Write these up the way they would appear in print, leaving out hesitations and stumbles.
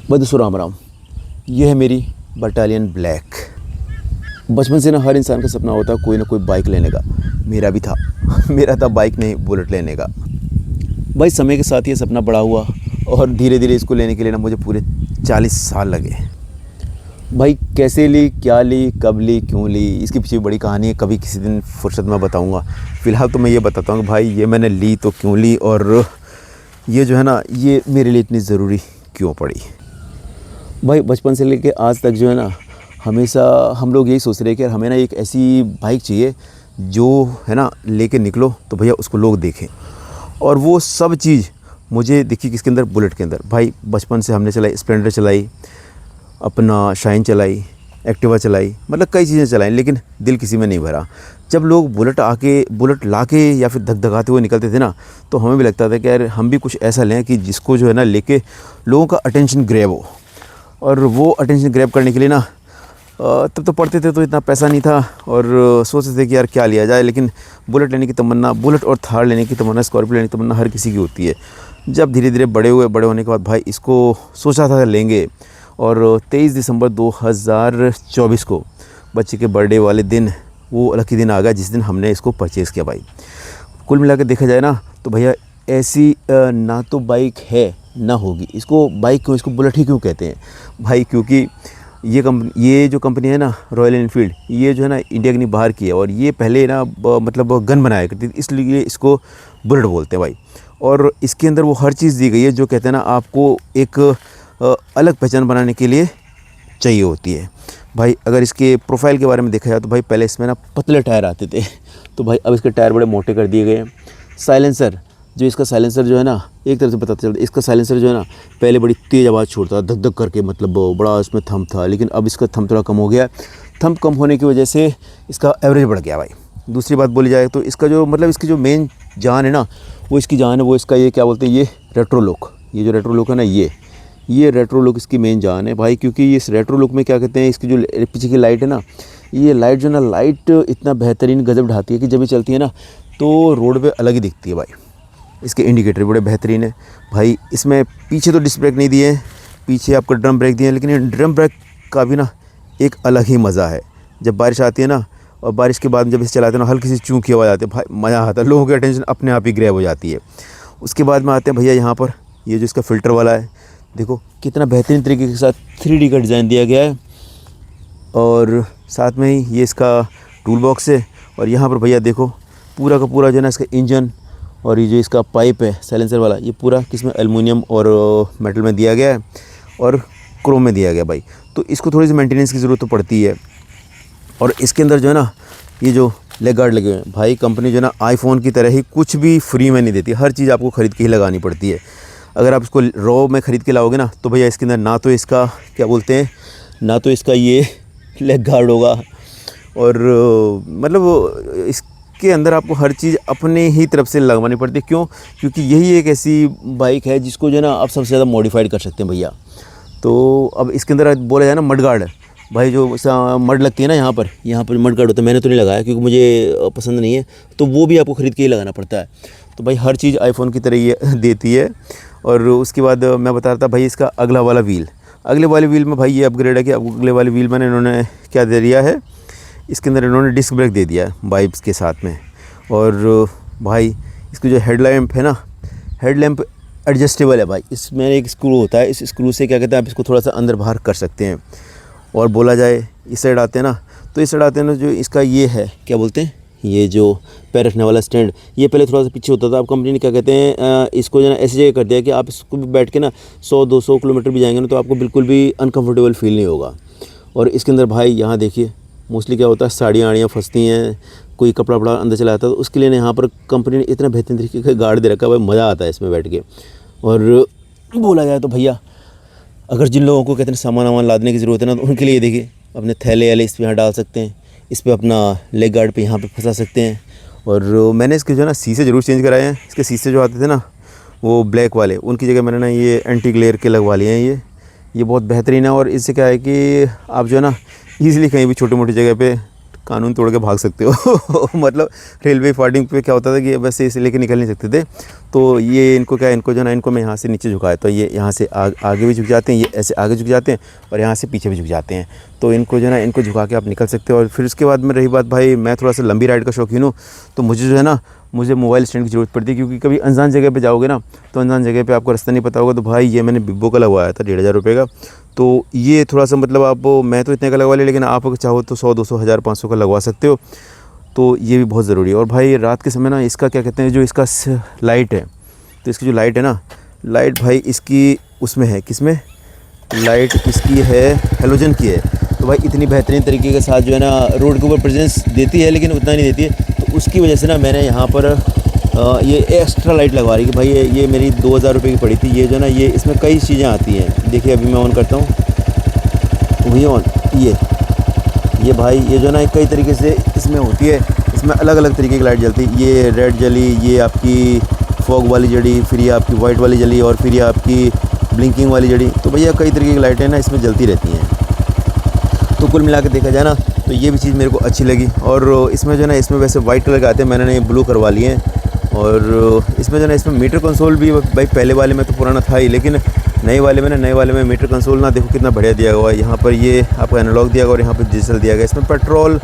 भाई दोस्तों राम राम। ये है मेरी बटालियन ब्लैक। बचपन से ना हर इंसान का सपना होता है कोई ना कोई बाइक लेने का। मेरा भी था मेरा था बाइक नहीं बुलेट लेने का। भाई समय के साथ ये सपना बड़ा हुआ और धीरे धीरे इसको लेने के लिए ना मुझे पूरे 40 साल लगे। भाई कैसे ली, क्या ली, कब ली, क्यों ली, इसके पीछे बड़ी कहानी है। कभी किसी दिन फुर्सत में बताऊंगा। फ़िलहाल तो मैं ये बताता हूँ कि भाई ये मैंने ली तो क्यों ली और ये जो है ना ये मेरे लिए इतनी ज़रूरी क्यों पड़ी। भाई बचपन से लेके आज तक जो है ना हमेशा हम लोग यही सोच रहे हैं कि यार हमें ना एक ऐसी बाइक चाहिए जो है ना लेके निकलो तो भैया उसको लोग देखें। और वो सब चीज़ मुझे दिखी किसके अंदर, बुलेट के अंदर। भाई बचपन से हमने चलाई, स्प्लेंडर चलाई, अपना शाइन चलाई, एक्टिवा चलाई, मतलब कई चीज़ें चलाई, लेकिन दिल किसी में नहीं भरा। जब लोग बुलेट लाके या फिर धकधकाते हुए निकलते थे ना तो हमें भी लगता था कि यार हम भी कुछ ऐसा लें कि जिसको जो है ना लेके लोगों का अटेंशन ग्रैब हो। और वो अटेंशन ग्रैब करने के लिए ना तब तो पढ़ते थे तो इतना पैसा नहीं था और सोचते थे कि यार क्या लिया जाए। लेकिन बुलेट लेने की तमन्ना, बुलेट और थार लेने की तमन्ना, स्कॉर्पियो लेने की तमन्ना हर किसी की होती है। जब धीरे धीरे बड़े होने के बाद भाई इसको सोचा था लेंगे। और 23 दिसंबर 2024 को बच्चे के बर्थडे वाले दिन वो लकी दिन आ गया जिस दिन हमने इसको परचेज़ किया। भाई कुल मिला के देखा जाए ना तो भैया ऐसी ना तो बाइक है ना होगी। इसको बाइक क्यों, इसको बुलेट ही क्यों कहते हैं भाई? क्योंकि ये जो कंपनी है ना रॉयल एनफील्ड, ये जो है ना इंडिया की नहीं बाहर की है। और ये पहले ना मतलब गन बनाया करती थी, इसलिए इसको बुलेट बोलते हैं भाई। और इसके अंदर वो हर चीज़ दी गई है जो कहते हैं ना आपको एक अलग पहचान बनाने के लिए चाहिए होती है। भाई अगर इसके प्रोफाइल के बारे में देखा जाए तो भाई पहले इसमें ना पतले टायर आते थे तो भाई अब इसके टायर बड़े मोटे कर दिए गए हैं। साइलेंसर, जो इसका साइलेंसर जो है ना एक तरह से पता चलता है, इसका साइलेंसर जो है ना पहले बड़ी तेज़ आवाज़ छोड़ता था, धक धक करके, मतलब बड़ा इसमें थंब था। लेकिन अब इसका थंब थोड़ा कम हो गया। थंब कम होने की वजह से इसका एवरेज बढ़ गया भाई। दूसरी बात बोली जाए तो इसका जो मतलब इसकी जो मेन जान है ना वो इसकी जान है, वो इसका ये क्या बोलते हैं, ये रेट्रो लुक। ये जो रेट्रो लुक है ना ये रेट्रो लुक इसकी मेन जान है भाई। क्योंकि इस रेट्रो लुक में क्या कहते हैं, इसकी जो पीछे की लाइट है ना, ये लाइट जो है ना लाइट इतना बेहतरीन गजब ढाती है कि जब ये चलती है ना तो रोड पे अलग ही दिखती है भाई। इसके इंडिकेटर बड़े बेहतरीन है भाई। इसमें पीछे तो डिस्क ब्रेक नहीं दिए हैं, पीछे आपको ड्रम ब्रेक दिए हैं, लेकिन ये ड्रम ब्रेक का भी ना एक अलग ही मज़ा है। जब बारिश आती है ना और बारिश के बाद जब इसे चलाते हैं ना हल्की सी चूँ की आवाज़ आती है भाई, मज़ा आता है, लोगों की अटेंशन अपने आप ही ग्रैब हो जाती है। उसके बाद में आते हैं भैया यहाँ पर, ये जो इसका फ़िल्टर वाला है, देखो कितना बेहतरीन तरीके के साथ 3D का डिज़ाइन दिया गया है। और साथ में ही ये इसका टूल बॉक्स है। और यहाँ पर भैया देखो पूरा का पूरा जो है ना इसका इंजन और ये जो इसका पाइप है साइलेंसर वाला, ये पूरा किसमें एल्युमिनियम और मेटल में दिया गया है और क्रोम में दिया गया भाई। तो इसको थोड़ी सी मेंटेनेंस की ज़रूरत तो पड़ती है। और इसके अंदर जो है ना ये जो लेग गार्ड लगे हुए हैं भाई, कंपनी जो है ना आईफोन की तरह ही कुछ भी फ्री में नहीं देती, हर चीज़ आपको ख़रीद के ही लगानी पड़ती है। अगर आप इसको रॉ में ख़रीद के लाओगे ना तो भैया इसके अंदर ना तो इसका क्या बोलते हैं, ना तो इसका ये लेग गार्ड होगा और मतलब इसके अंदर आपको हर चीज़ अपने ही तरफ से लगवानी पड़ती है। क्यों? क्योंकि यही एक ऐसी बाइक है जिसको जो है ना आप सबसे ज़्यादा मॉडिफाइड कर सकते हैं भैया। तो अब इसके अंदर बोला जाए ना मड गार्ड भाई, जो मड लगती है ना यहाँ पर मड गार्ड होता है। मैंने तो नहीं लगाया क्योंकि मुझे पसंद नहीं है, तो वो भी आपको ख़रीद के ही लगाना पड़ता है। तो भाई हर चीज़ आईफोन की तरह ये देती है। और उसके बाद मैं बता रहा था भाई इसका अगले वाले व्हील में भाई ये अपग्रेड है कि अगले वाले व्हील में इन्होंने क्या दे दिया है, इसके अंदर इन्होंने डिस्क ब्रेक दे दिया है वाइब्स के साथ में। और भाई इसकी जो हेडलैम्प है ना, हेडलैम्प एडजस्टेबल है भाई। इसमें एक स्क्रू होता है, इस स्क्रू से क्या कहते हैं आप इसको थोड़ा सा अंदर बाहर कर सकते हैं। और बोला जाए इस साइड आते हैं ना तो इस साइड आते हैं ना जो इसका ये है क्या बोलते हैं, ये जो पैर रखने वाला स्टैंड, ये पहले थोड़ा सा पीछे होता था। अब कंपनी ने क्या कहते हैं इसको जो है ना ऐसी जगह कर दिया कि आप इसको भी बैठ के ना 100-200 किलोमीटर भी जाएंगे ना तो आपको बिल्कुल भी अनकंफर्टेबल फील नहीं होगा। और इसके अंदर भाई यहाँ देखिए मोस्टली क्या होता है, साड़ियाँ आड़ियाँ फंसती हैं, कोई कपड़ा वपड़ा अंदर चला जाता है, तो उसके लिए यहाँ पर कंपनी ने इतना बेहतरीन तरीके का गार्ड दे रखा है भाई, मज़ा आता है इसमें बैठ के। और बोला जाए तो भैया अगर जिन लोगों को कहते हैं सामान वामान लादने की ज़रूरत है ना तो उनके लिए देखिए अपने थैले वाले इस पर यहाँ डाल सकते हैं, इस पर अपना लेग गार्ड पे यहाँ पे फंसा सकते हैं। और मैंने इसके जो है ना शीशे ज़रूर चेंज कराए हैं। इसके शीशे जो आते थे ना वो ब्लैक वाले, उनकी जगह मैंने ना ये एंटी ग्लेयर के लगवा लिए हैं। ये बहुत बेहतरीन है। और इससे क्या है कि आप जो है ना ईज़िली कहीं भी छोटी मोटी जगह पे कानून तोड़ के भाग सकते हो मतलब रेलवे फार्डिंग पे क्या होता था कि बस इसे लेके निकल नहीं सकते थे, तो ये इनको क्या, इनको जो ना, इनको मैं यहाँ से नीचे झुकाया तो ये यहाँ से आगे भी झुक जाते हैं, ये ऐसे आगे झुक जाते हैं और यहाँ से पीछे भी झुक जाते हैं। तो इनको जो ना, इनको झुका के आप निकल सकते हो। और फिर उसके बाद में रही बात, भाई मैं थोड़ा सा लंबी राइड का शौकीन हूँ, तो मुझे जो है ना, मुझे मोबाइल स्टैंड की ज़रूरत पड़ती है, क्योंकि कभी अनजान जगह पे जाओगे ना, तो अनजान जगह पे आपको रास्ता नहीं पता होगा। तो भाई ये मैंने बिब्बो का लगवाया था 1,500 रुपये का। तो ये थोड़ा सा मतलब आप, मैं तो इतने का लगवा लिया, लेकिन आप अगर चाहो तो 100, 200, 1000, 500 का लगवा सकते हो। तो ये भी बहुत ज़रूरी है। और भाई रात के समय ना, इसका क्या कहते हैं, जो इसका लाइट है, तो इसकी जो लाइट है ना, लाइट भाई इसकी उसमें है, किसमें, लाइट इसकी है हेलोजन की है। तो भाई इतनी बेहतरीन तरीके के साथ जो है ना, रोड के ऊपर प्रेजेंस देती है, लेकिन उतना नहीं देती है। तो उसकी वजह से ना मैंने यहाँ पर ये एक्स्ट्रा लाइट लगवा रही कि भाई ये मेरी 2000 रुपये की पड़ी थी। ये जो ना, ये इसमें कई चीज़ें आती हैं। देखिए अभी मैं ऑन करता हूँ, वही ऑन, ये भाई ये जो ना कई तरीके से इसमें होती है, इसमें अलग अलग तरीके की लाइट जलती है। ये रेड जली, ये आपकी फॉग वाली जली, फिर ये आपकी वाइट वाली जली, और फिर ये आपकी ब्लिंकिंग वाली जली। तो भैया कई तरीके की लाइटें ना इसमें जलती रहती हैं। तो कुल मिला के देखा जाए ना, तो ये भी चीज़ मेरे को अच्छी लगी। और इसमें जो ना, इसमें वैसे वाइट कलर के आते हैं, मैंने ये ब्लू करवा लिए हैं। और इसमें जो ना, इसमें मीटर कंसोल भी भाई पहले वाले में तो पुराना था ही, लेकिन नए वाले में मीटर कंसोल ना, देखो कितना बढ़िया दिया हुआ है। यहाँ पर ये आपको एनालॉग दिया गया और यहाँ पर डिजिटल दिया गया। इसमें पेट्रोल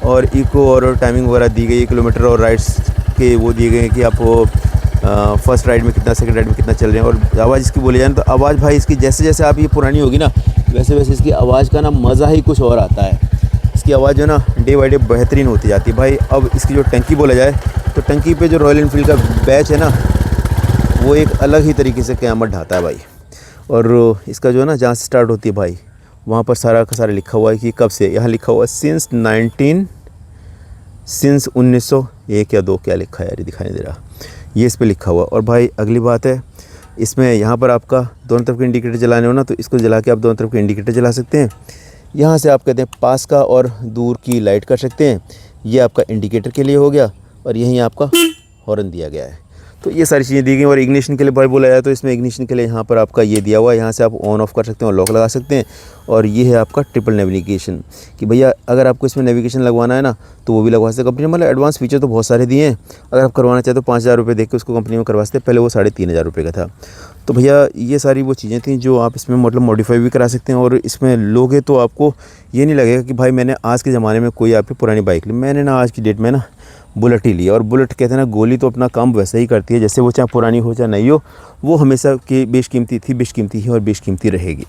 और इको और टाइमिंग वगैरह दी गई है, किलोमीटर और राइड्स के वो दिए गए हैं कि आपको फर्स्ट राइड में कितना, सेकंड राइड में कितना चल रहे हैं। और आवाज़ इसकी बोली जाए तो आवाज़ भाई इसकी जैसे जैसे आप ये पुरानी होगी ना, वैसे वैसे इसकी आवाज़ का ना मज़ा ही कुछ और आता है। इसकी आवाज़ जो ना डे बाई डे बेहतरीन होती जाती है भाई। अब इसकी जो टंकी बोला जाए, तो टंकी पे जो रॉयल एनफील्ड का बैच है ना, वो एक अलग ही तरीके से क़यामत ढाता है भाई। और इसका जो है ना, जहाँ से स्टार्ट होती है भाई, वहाँ पर सारा का सारा लिखा हुआ है कि कब से। यहाँ लिखा हुआ है सिंस 1901 या 2, क्या लिखा है यार, ये दिखाई नहीं दे रहा, ये इस पर लिखा हुआ। और भाई अगली बात है, इसमें यहाँ पर आपका दोनों तरफ के इंडिकेटर जलाने हो ना, तो इसको जला के आप दोनों तरफ के इंडिकेटर जला सकते हैं। यहाँ से आप कहते हैं पास का और दूर की लाइट कर सकते हैं। ये आपका इंडिकेटर के लिए हो गया, और यहीं आपका हॉर्न दिया गया है। तो ये सारी चीज़ें दी गई। और इग्निशन के लिए भाई बोला जाए, तो इसमें इग्निशन के लिए यहाँ पर आपका ये दिया हुआ है, यहाँ से आप ऑन ऑफ कर सकते हैं और लॉक लगा सकते हैं। और ये है आपका ट्रिपल नेविगेशन, कि भैया अगर आपको इसमें नेविगेशन लगवाना है ना, तो वो भी लगवा सकते हैं। कंपनी मतलब एडवांस फीचर तो बहुत सारे दिए हैं। अगर आप करवाना चाहते हो 5000 रुपये देख के उसको कंपनी में करवा सकते हैं, पहले वो 3500 रुपये का था। तो भैया ये सारी वो चीज़ें थी जो आप इसमें मतलब मॉडिफाई भी करा सकते हैं। और इसमें लोगे तो आपको ये नहीं लगेगा कि भाई मैंने आज के ज़माने में कोई आपकी पुरानी बाइक ली। मैंने ना आज की डेट में ना बुलेट ही ली। और बुलेट कहते हैं ना, गोली तो अपना काम वैसे ही करती है, जैसे वो चाहे पुरानी हो चाहे नई हो, वो हमेशा की बेशकीमती थी, बेशकीमती है और बेशकीमती रहेगी।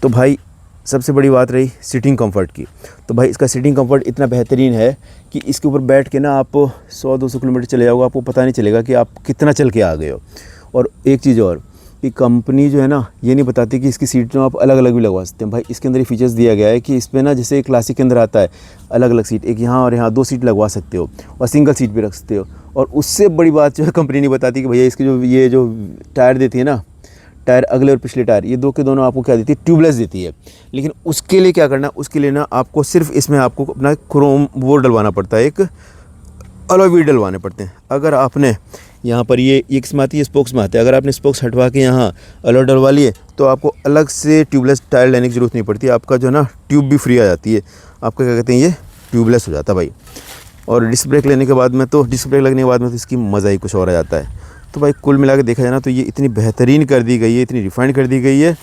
तो भाई सबसे बड़ी बात रही सीटिंग कंफर्ट की। तो भाई इसका सीटिंग कंफर्ट इतना बेहतरीन है कि इसके ऊपर बैठ के ना आप 100-200 किलोमीटर चले जाओगे, आपको पता नहीं चलेगा कि आप कितना चल के आ गए हो। और एक चीज़ और कि कंपनी जो है ना, ये नहीं बताती कि इसकी सीट जो आप अलग अलग भी लगवा सकते हैं। भाई इसके अंदर ये फीचर्स दिया गया है कि इस पर ना, जैसे क्लासिक के अंदर आता है अलग अलग सीट, एक यहाँ और यहाँ 2 सीट लगवा सकते हो, और सिंगल सीट भी रख सकते हो। और उससे बड़ी बात जो है, कंपनी नहीं बताती कि भैया इसके जो टायर देती है ना, टायर अगले और पिछले टायर, ये 2 के दोनों आपको क्या देती है, ट्यूबलेस देती है। लेकिन उसके लिए क्या करना, उसके लिए ना आपको सिर्फ इसमें आपको अपना क्रोम वो डलवाना पड़ता है, एक अलॉय व्हील डलवाने पड़ते हैं। अगर आपने यहाँ पर ये किसमें आती है, स्पोक्स में आते हैं, अगर आपने स्पोक्स हटवा के यहाँ अलॉय डलवा लिए, तो आपको अलग से ट्यूबलेस टायर लेने की ज़रूरत नहीं पड़ती। आपका जो है ना, ट्यूब भी फ्री आ जाती है, आपका क्या कहते हैं, ये ट्यूबलेस हो जाता है भाई। और डिस्क ब्रेक लेने के बाद में तो, डिस्क ब्रेक लगने के बाद में तो इसकी मज़ा ही कुछ और आ जाता है। तो भाई कुल मिला के देखा जाए ना, तो ये इतनी बेहतरीन कर दी गई है, इतनी रिफाइंड कर दी गई है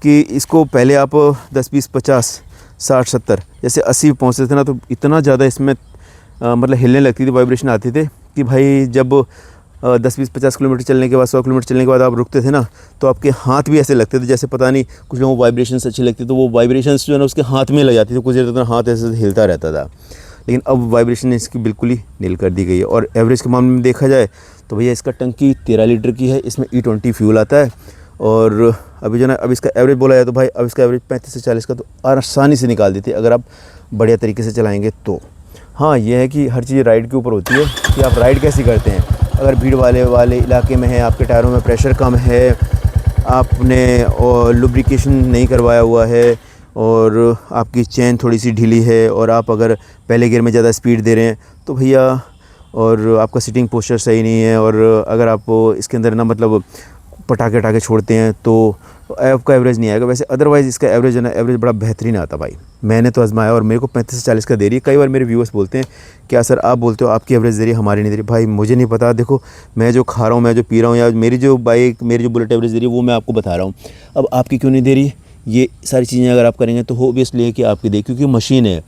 कि इसको पहले आप 10, 20, 50, 60, 70 जैसे 80 पहुँचते थे ना, तो इतना ज़्यादा इसमें मतलब हिलने लगती थी, वाइब्रेशन आती थी कि भाई जब 10, 20, 50 किलोमीटर चलने के बाद, 100 किलोमीटर चलने के बाद आप रुकते थे ना, तो आपके हाथ भी ऐसे लगते थे जैसे, पता नहीं कुछ लोगों को वाइब्रेशंस अच्छी लगती, तो वो वाइब्रेशंस जो है ना उसके हाथ में लग जाती थी, कुछ देर तक हाथ ऐसे हिलता रहता था। लेकिन अब वाइब्रेशन इसकी बिल्कुल ही नील कर दी गई है। और एवरेज के मामले में देखा जाए तो भैया इसका टंकी 13 लीटर की है, इसमें E20 फ्यूल आता है। और अभी जो ना, अब इसका एवरेज बोला जाए तो भाई अब इसका एवरेज 35 से 40 का तो आसानी से निकाल देती है, अगर आप बढ़िया तरीके से चलाएँगे तो। हाँ, ये है कि हर चीज़ राइड के ऊपर होती है कि आप राइड कैसे करते हैं। अगर भीड़ वाले इलाके में है, आपके टायरों में प्रेशर कम है, आपने लुब्रिकेशन नहीं करवाया हुआ है, और आपकी चेन थोड़ी सी ढीली है, और आप अगर पहले गियर में ज़्यादा स्पीड दे रहे हैं तो भैया, और आपका सीटिंग पोस्चर सही नहीं है, और अगर आप इसके अंदर ना मतलब पटाखे वटाखे छोड़ते हैं तो आपका एवरेज नहीं आएगा। वैसे अदरवाइज़ इसका एवरेज है ना, एवरेज बड़ा बेहतरीन आता भाई। मैंने तो आजमाया और मेरे को 35 से 40 का दे रही है। कई बार मेरे व्यूअर्स बोलते हैं क्या सर आप बोलते हो आपकी एवरेज दे रही है, हमारी नहीं दे रही। भाई मुझे नहीं पता, देखो मैं जो खा रहा हूँ, मैं जो पी रहा हूँ, या मेरी जो बाइक, मेरी जो बुलेट एवरेज दे रही है वो मैं आपको बता रहा हूँ। अब आपकी क्यों नहीं दे रही, ये सारी चीज़ें अगर आप करेंगे तो ऑब्वियसली है कि आपकी दे, क्योंकि मशीन है,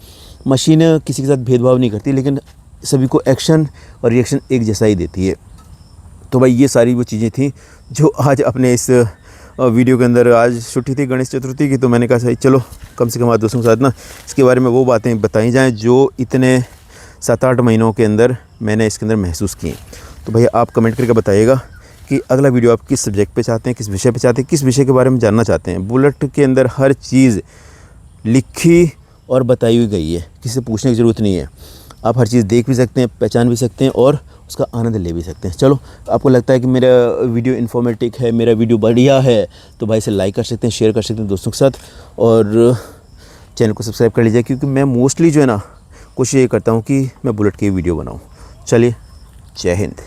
मशीन किसी के साथ भेदभाव नहीं करती, लेकिन सभी को एक्शन और रिएक्शन एक जैसा ही देती है। तो भाई ये सारी वो चीज़ें थी जो आज अपने इस वीडियो के अंदर, आज छुट्टी थी गणेश चतुर्थी की, तो मैंने कहा सही चलो कम से कम आज दोस्तों के साथ ना इसके बारे में वो बातें बताई जाएं जो इतने 7-8 महीनों के अंदर मैंने इसके अंदर महसूस की। तो भैया आप कमेंट करके बताइएगा कि अगला वीडियो आप किस सब्जेक्ट पे चाहते हैं, किस विषय पे चाहते हैं, किस विषय के बारे में जानना चाहते हैं। बुलेट के अंदर हर चीज़ लिखी और बताई हुई गई है, किसी से पूछने की ज़रूरत नहीं है। आप हर चीज़ देख भी सकते हैं, पहचान भी सकते हैं और उसका आनंद ले भी सकते हैं। चलो आपको लगता है कि मेरा वीडियो इन्फॉर्मेटिव है, मेरा वीडियो बढ़िया है, तो भाई इसे लाइक कर सकते हैं, शेयर कर सकते हैं दोस्तों के साथ, और चैनल को सब्सक्राइब कर लीजिए, क्योंकि मैं मोस्टली जो है ना कोशिश ये करता हूँ कि मैं बुलेट की वीडियो बनाऊँ। चलिए, जय हिंद।